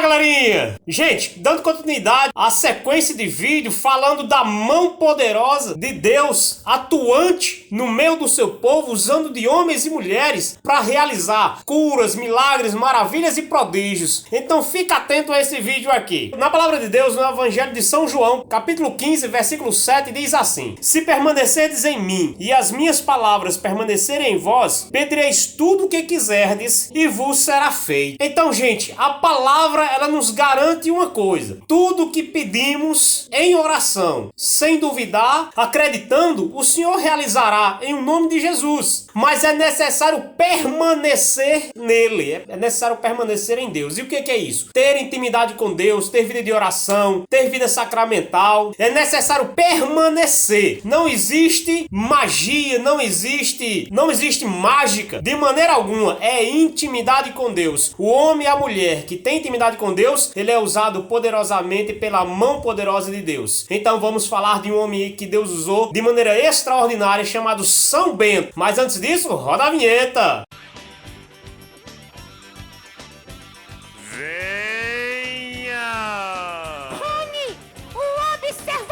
Fala, galerinha! Gente, dando continuidade à sequência de vídeo falando da mão poderosa de Deus atuante no meio do seu povo, usando de homens e mulheres para realizar curas, milagres, maravilhas e prodígios. Então fica atento a esse vídeo aqui. Na palavra de Deus, no Evangelho de São João, capítulo 15, versículo 7, diz assim: Se permanecerdes em mim e as minhas palavras permanecerem em vós, pedireis tudo o que quiserdes e vos será feito. Então, gente, a palavra ela nos garante uma coisa: tudo o que pedimos em oração, sem duvidar, acreditando, o Senhor realizará em nome de Jesus. Mas é necessário permanecer nele, é necessário permanecer em Deus. E o que é isso? Ter intimidade com Deus, ter vida de oração, ter vida sacramental. É necessário permanecer. Não existe magia, não existe mágica de maneira alguma. É intimidade com Deus. O homem e a mulher que tem intimidade com Deus, ele é usado poderosamente pela mão poderosa de Deus. Então vamos falar de um homem que Deus usou de maneira extraordinária, chamado São Bento. Mas antes disso, roda a vinheta! Rony, o observador!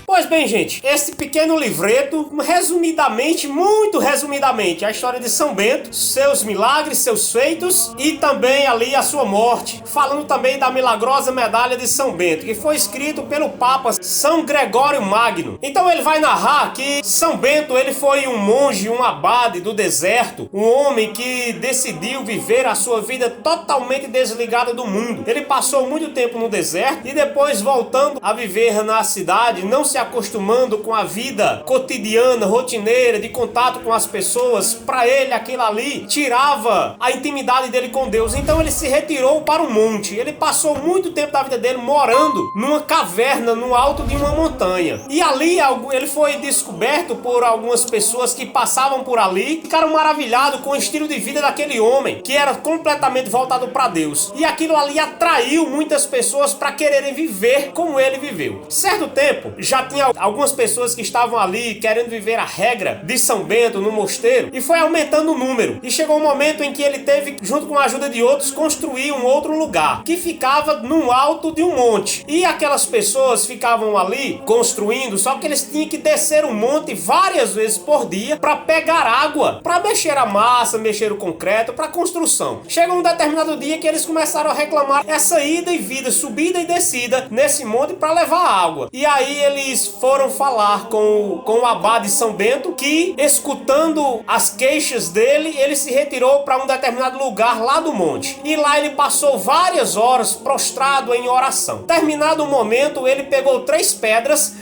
Pois bem, gente, esse pequeno livreto, resumidamente, muito resumidamente, a história de São Bento, seus milagres, seus feitos e também ali a sua morte, falando também da milagrosa medalha de São Bento, que foi escrito pelo Papa São Gregório Magno. Então ele vai narrar que São Bento, ele foi um monge, um abade do deserto, um homem que decidiu viver a sua vida totalmente desligada do mundo. Ele passou muito tempo no deserto e depois voltando a viver na cidade, não se acostumando com a vida cotidiana, rotineira, de contato com as pessoas. Para ele, aquilo ali tirava a intimidade dele com Deus. Então ele se retirou para o monte. Ele passou muito tempo da vida dele morando numa caverna no alto de uma montanha. E ali ele foi descoberto por algumas pessoas que passavam por ali, ficaram maravilhados com o estilo de vida daquele homem, que era completamente voltado para Deus. E aquilo ali atraiu muitas pessoas para quererem viver como ele viveu. Certo tempo, já tinha algumas pessoas que estavam ali querendo viver a regra de São Bento no mosteiro, e foi aumentando o número. E chegou um momento em que ele teve, junto com a ajuda de outros, construir um outro lugar, que ficava no alto de um monte. E aquelas pessoas ficavam ali construindo, só que eles tinham que descer o monte várias vezes por dia para pegar água, para mexer a massa, mexer o concreto, para construção. Chegou um determinado dia que eles começaram a reclamar essa ida e vida, subida e descida nesse monte para levar água. E aí eles foram falar com o abade São Bento, que, escutando as queixas dele, ele se retirou para um determinado lugar lá do monte. E lá ele passou várias horas prostrado em oração. Terminado o momento, ele pegou 3 pedras,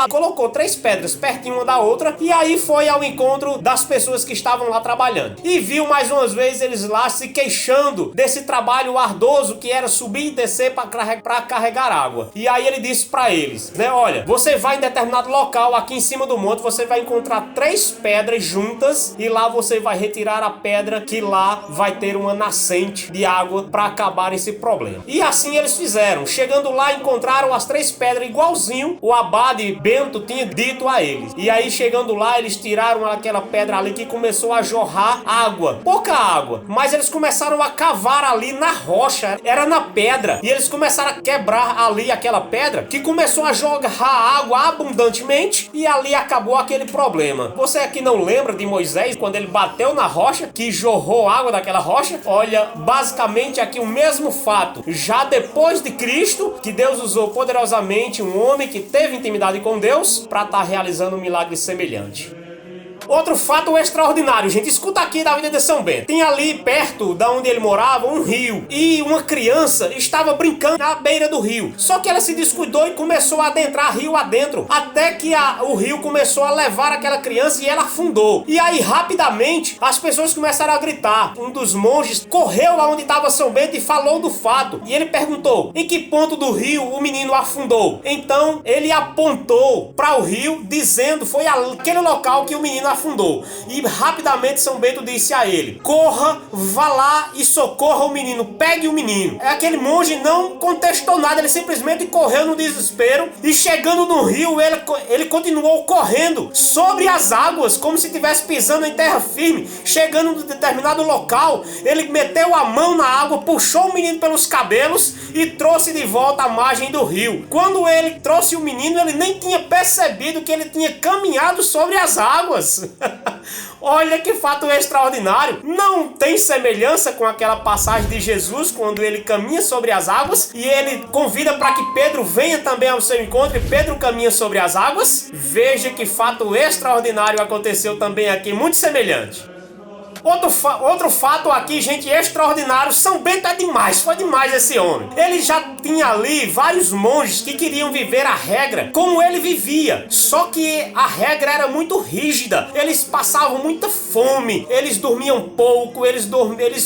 colocou 3 pedras pertinho uma da outra, e aí foi ao encontro das pessoas que estavam lá trabalhando. E viu mais uma vez eles lá se queixando desse trabalho ardoso que era subir e descer para carregar água. E aí ele disse para eles, né, olha, você vai em determinado local aqui em cima do monte, você vai encontrar 3 pedras juntas e lá você vai retirar a pedra, que lá vai ter uma nascente de água para acabar esse problema. E assim eles fizeram. Chegando lá, encontraram as 3 pedras igualzinho o abade Bento tinha dito a eles. E aí chegando lá, eles tiraram aquela pedra ali que começou a jorrar água, pouca água, mas eles começaram a cavar ali na rocha, era na pedra, e eles começaram a quebrar ali aquela pedra, que começou a jorrar água abundantemente, e ali acabou aquele problema. Você aqui não lembra de Moisés quando ele bateu na rocha, que jorrou água daquela rocha? Olha, basicamente aqui o mesmo fato, já depois de Cristo, que Deus usou poderosamente um homem que teve intimidade com Deus para estar realizando um milagre semelhante. Outro fato extraordinário, gente, escuta aqui da vida de São Bento. Tem ali perto da onde ele morava um rio, e uma criança estava brincando na beira do rio. Só que ela se descuidou e começou a adentrar rio adentro, até que o rio começou a levar aquela criança e ela afundou. E aí rapidamente as pessoas começaram a gritar. Um dos monges correu lá onde estava São Bento e falou do fato. E ele perguntou: em que ponto do rio o menino afundou? Então ele apontou para o rio, dizendo: foi aquele local que o menino afundou. afundou. E rapidamente São Bento disse a ele: corra, vá lá e socorra o menino, pegue o menino. Aquele monge não contestou nada, ele simplesmente correu no desespero e chegando no rio, ele continuou correndo sobre as águas, como se estivesse pisando em terra firme. Chegando em determinado local, ele meteu a mão na água, puxou o menino pelos cabelos e trouxe de volta à margem do rio. Quando ele trouxe o menino, ele nem tinha percebido que ele tinha caminhado sobre as águas. Olha que fato extraordinário. Não tem semelhança com aquela passagem de Jesus quando ele caminha sobre as águas e ele convida para que Pedro venha também ao seu encontro e Pedro caminha sobre as águas? Veja que fato extraordinário aconteceu também aqui, muito semelhante. Outro fato aqui, gente, extraordinário. São Bento é demais, foi demais esse homem. Ele já tinha ali vários monges que queriam viver a regra como ele vivia. Só que a regra era muito rígida. Eles passavam muita fome, eles dormiam pouco, eles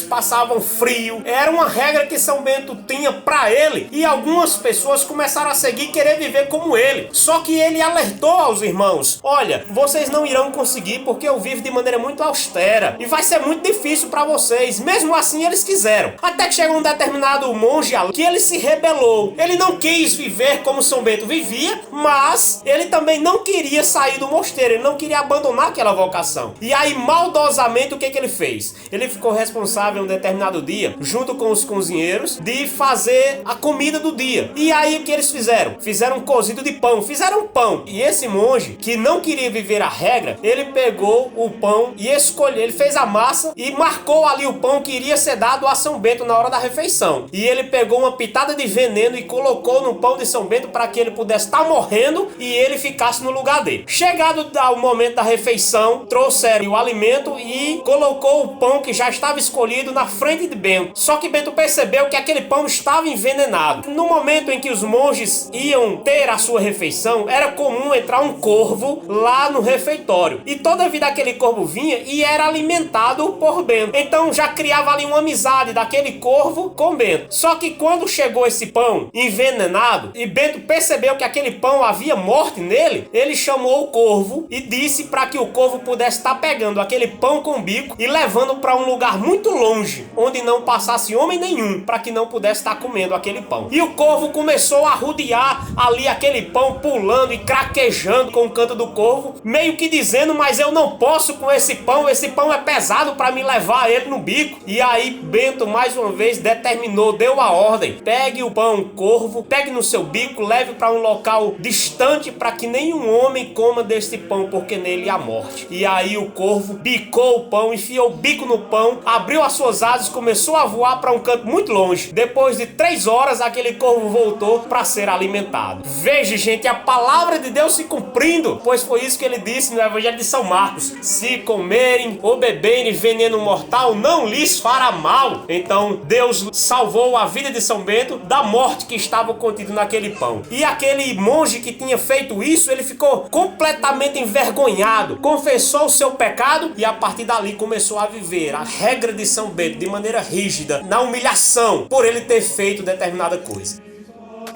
passavam frio. Era uma regra que São Bento tinha para ele. E algumas pessoas começaram a seguir e querer viver como ele. Só que ele alertou aos irmãos: olha, vocês não irão conseguir porque eu vivo de maneira muito austera. E vai ser muito difícil para vocês. Mesmo assim eles quiseram. Até que chegou um determinado monge que ele se rebelou. Ele não quis viver como São Bento vivia, mas ele também não queria sair do mosteiro. Ele não queria abandonar aquela vocação. E aí maldosamente o que ele fez? Ele ficou responsável um determinado dia, junto com os cozinheiros, de fazer a comida do dia. E aí o que eles fizeram? Fizeram um cozido de pão. Fizeram pão. E esse monge, que não queria viver a regra, ele pegou o pão e escolheu. Ele fez a massa e marcou ali o pão que iria ser dado a São Bento na hora da refeição. E ele pegou uma pitada de veneno e colocou no pão de São Bento para que ele pudesse estar morrendo e ele ficasse no lugar dele. Chegado ao momento da refeição, trouxeram o alimento e colocou o pão que já estava escolhido na frente de Bento. Só que Bento percebeu que aquele pão estava envenenado. No momento em que os monges iam ter a sua refeição, era comum entrar um corvo lá no refeitório. E toda vida aquele corvo vinha e era alimentado por Bento. Então já criava ali uma amizade daquele corvo com Bento. Só que quando chegou esse pão envenenado e Bento percebeu que aquele pão havia morte nele, ele chamou o corvo e disse para que o corvo pudesse estar pegando aquele pão com bico e levando para um lugar muito longe, onde não passasse homem nenhum, para que não pudesse estar comendo aquele pão. E o corvo começou a rodear ali aquele pão, pulando e craquejando com o canto do corvo, meio que dizendo: mas eu não posso com esse pão é pesado para me levar ele no bico. E aí Bento mais uma vez determinou, deu a ordem: pegue o pão, corvo, pegue no seu bico, leve para um local distante para que nenhum homem coma desse pão, porque nele há morte. E aí o corvo bicou o pão, enfiou o bico no pão, abriu as suas asas, começou a voar para um canto muito longe. Depois de 3 horas, aquele corvo voltou para ser alimentado. Veja, gente, a palavra de Deus se cumprindo, pois foi isso que ele disse no Evangelho de São Marcos: se comerem ou beberem veneno mortal, não lhes fará mal. Então Deus salvou a vida de São Bento da morte que estava contida naquele pão. E aquele monge que tinha feito isso, ele ficou completamente envergonhado, confessou o seu pecado e a partir dali começou a viver a regra de São Bento de maneira rígida, na humilhação, por ele ter feito determinada coisa.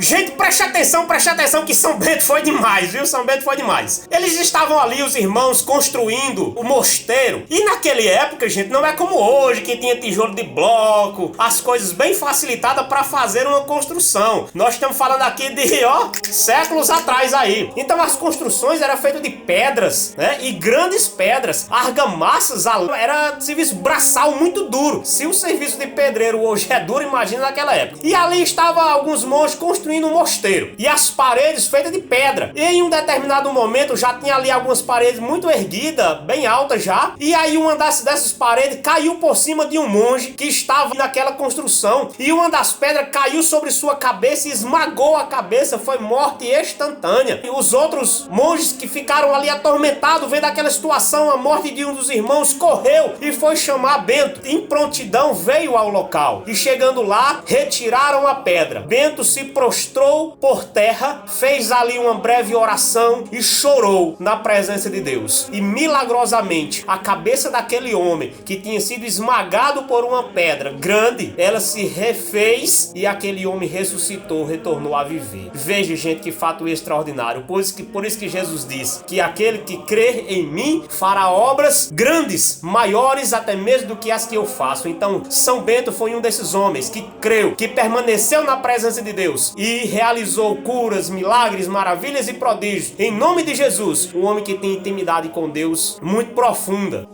Gente, preste atenção que São Bento foi demais, viu? São Bento foi demais. Eles estavam ali, os irmãos, construindo o mosteiro. E naquela época, gente, não é como hoje, que tinha tijolo de bloco, as coisas bem facilitadas para fazer uma construção. Nós estamos falando aqui de, séculos atrás aí. Então as construções eram feitas de pedras, né? E grandes pedras, argamassas, era serviço braçal muito duro. Se o serviço de pedreiro hoje é duro, imagina naquela época. E ali estavam alguns monges construindo um mosteiro. E as paredes feitas de pedra. E em um determinado momento já tinha ali algumas paredes muito erguidas, bem altas já. E aí uma dessas paredes caiu por cima de um monge que estava naquela construção. E uma das pedras caiu sobre sua cabeça e esmagou a cabeça. Foi morte instantânea. E os outros monges que ficaram ali atormentados vendo aquela situação, a morte de um dos irmãos, correu e foi chamar Bento. Em prontidão veio ao local. E chegando lá, retiraram a pedra. Bento se prostrou prostrou por terra, fez ali uma breve oração e chorou na presença de Deus. E milagrosamente, a cabeça daquele homem que tinha sido esmagado por uma pedra grande, ela se refez e aquele homem ressuscitou, retornou a viver. Veja, gente, que fato extraordinário. Por isso que Jesus disse que aquele que crer em mim fará obras grandes, maiores até mesmo do que as que eu faço. Então, São Bento foi um desses homens que creu, que permaneceu na presença de Deus e realizou curas, milagres, maravilhas e prodígios. Em nome de Jesus, um homem que tem intimidade com Deus muito profunda.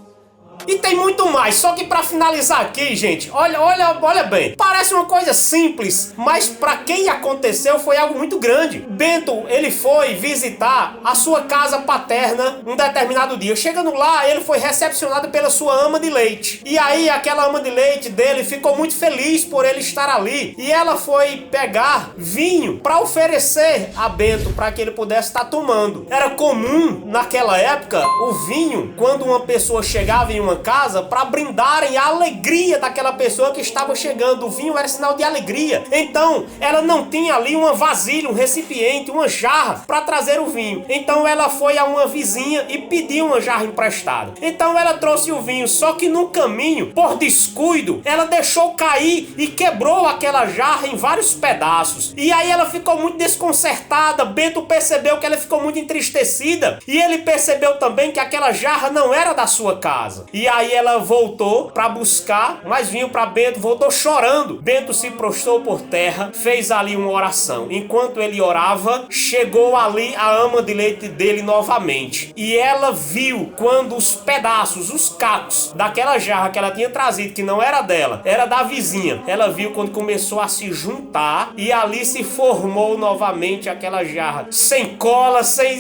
E tem muito mais, só que pra finalizar aqui, gente, olha bem, parece uma coisa simples, mas pra quem aconteceu foi algo muito grande. Bento, ele foi visitar a sua casa paterna um determinado dia. Chegando lá, ele foi recepcionado pela sua ama de leite. E aí, aquela ama de leite dele ficou muito feliz por ele estar ali. E ela foi pegar vinho pra oferecer a Bento, pra que ele pudesse estar tomando. Era comum, naquela época, o vinho, quando uma pessoa chegava em uma casa, para brindarem a alegria daquela pessoa que estava chegando. O vinho era sinal de alegria. Então, ela não tinha ali uma vasilha, um recipiente, uma jarra para trazer o vinho. Então, ela foi a uma vizinha e pediu uma jarra emprestada. Então, ela trouxe o vinho, só que no caminho, por descuido, ela deixou cair e quebrou aquela jarra em vários pedaços. E aí ela ficou muito desconcertada. Bento percebeu que ela ficou muito entristecida e ele percebeu também que aquela jarra não era da sua casa. E aí ela voltou para buscar mais vinho para Bento, voltou chorando. Bento se prostrou por terra, fez ali uma oração. Enquanto ele orava, chegou ali a ama de leite dele novamente. E ela viu quando os pedaços, os cacos daquela jarra que ela tinha trazido, que não era dela, era da vizinha. Ela viu quando começou a se juntar e ali se formou novamente aquela jarra. Sem cola, sem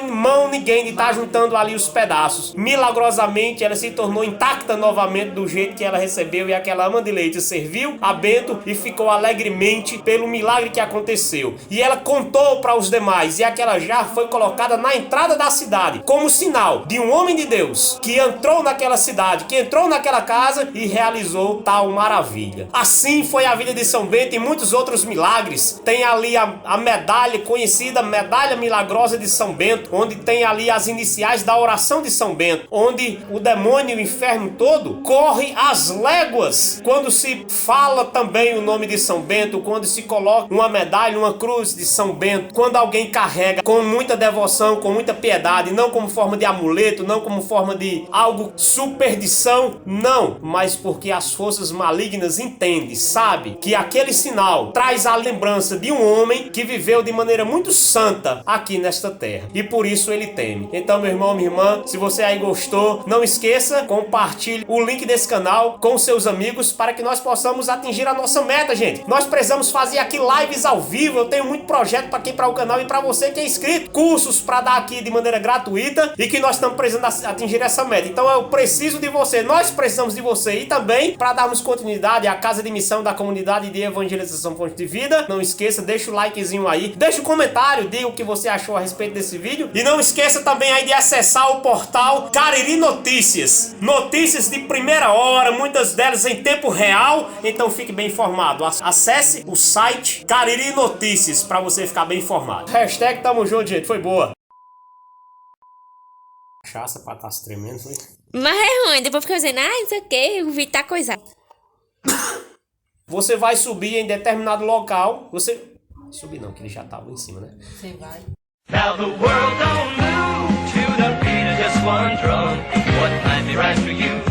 mão ninguém de estar juntando ali os pedaços. Milagrosamente ela se tornou intacta novamente do jeito que ela recebeu, e aquela ama de leite serviu a Bento e ficou alegremente pelo milagre que aconteceu. E ela contou para os demais, e aquela jarra foi colocada na entrada da cidade como sinal de um homem de Deus que entrou naquela cidade, que entrou naquela casa e realizou tal maravilha. Assim foi a vida de São Bento e muitos outros milagres. Tem ali a medalha conhecida, medalha milagrosa de São Bento, onde tem ali as iniciais da oração de São Bento, onde o demônio e o inferno todo corre às léguas quando se fala também o nome de São Bento, quando se coloca uma medalha, uma cruz de São Bento, quando alguém carrega com muita devoção, com muita piedade, não como forma de amuleto, não como forma de algo superstição, não, mas porque as forças malignas entendem, sabe, que aquele sinal traz a lembrança de um homem que viveu de maneira muito santa aqui nesta terra, e por isso ele teme. Então, meu irmão, minha irmã, se você aí gostou, não esqueça, compartilhe o link desse canal com seus amigos para que nós possamos atingir a nossa meta, gente. Nós precisamos fazer aqui lives ao vivo. Eu tenho muito projeto para aqui para o canal e para você que é inscrito, cursos para dar aqui de maneira gratuita, e que nós estamos precisando atingir essa meta. Então eu preciso de você, nós precisamos de você, e também para darmos continuidade à casa de missão da comunidade de evangelização Fonte de Vida. Não esqueça, deixa o likezinho aí, deixa um comentário, diga o que você achou a respeito desse vídeo, e não esqueça também aí de acessar o portal Cariri Notícias. Notícias de primeira hora, muitas delas em tempo real, então fique bem informado. Acesse o site Cariri Notícias para você ficar bem informado. Hashtag tamo junto, gente, foi boa. Cachaça pra tá se tremendo, foi? Mas é ruim, depois fica dizendo, não sei o que, o vídeo tá coisado. Você vai subir em determinado local, subir não, que ele já tava em cima, né? Você vai. Now the world don't move to the beat of just one drum. What might be right for you